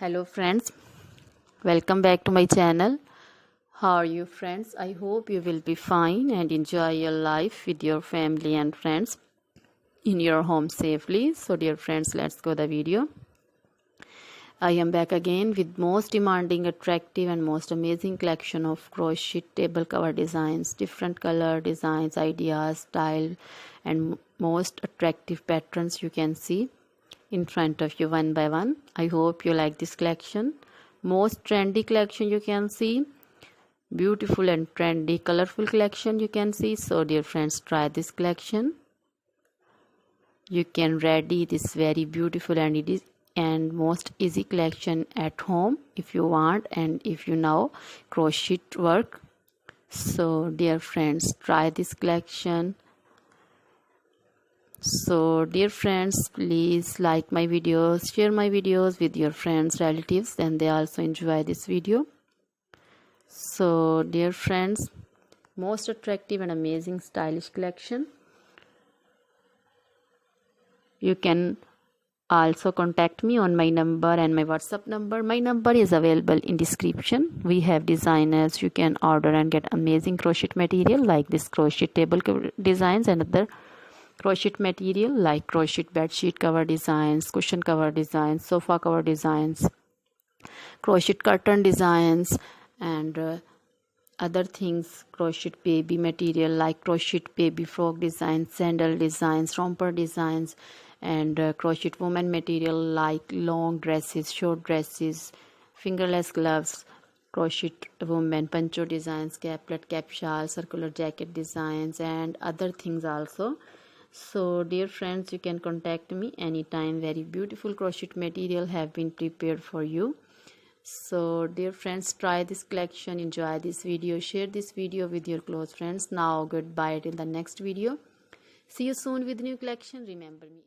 Hello friends, welcome back to my channel. How are you friends? I hope you will be fine and enjoy your life with your family and friends in your home safely. So dear friends, let's go the video. I am back again with most demanding, attractive and most amazing collection of crochet table cover designs, different color designs, ideas, style and most attractive patterns you can see in front of you one by one. I hope you like this collection. Most trendy collection you can see, beautiful and trendy colorful collection you can see. So dear friends, try this collection. You can ready this very beautiful and most easy collection at home if you want and if you know crochet work. So dear friends, try this collection. So dear friends, please like my videos, share my videos with your friends, relatives, and they also enjoy this video. So dear friends, most attractive and amazing stylish collection. You can also contact me on my number and my WhatsApp number. My number is available in description. We have designers. You can order and get amazing crochet material like this crochet table designs and other crochet material like crochet bed sheet cover designs, cushion cover designs, sofa cover designs, crochet curtain designs and other things, crochet baby material like crochet baby frog designs, sandal designs, romper designs and crochet woman material like long dresses, short dresses, fingerless gloves, crochet woman poncho designs, caplet, cap shawl, circular jacket designs and other things also. So dear friends, you can contact me anytime. Very beautiful crochet material have been prepared for you. So dear friends, try this collection, enjoy this video, share this video with your close friends. Now goodbye till the next video. See you soon with new collection. Remember me.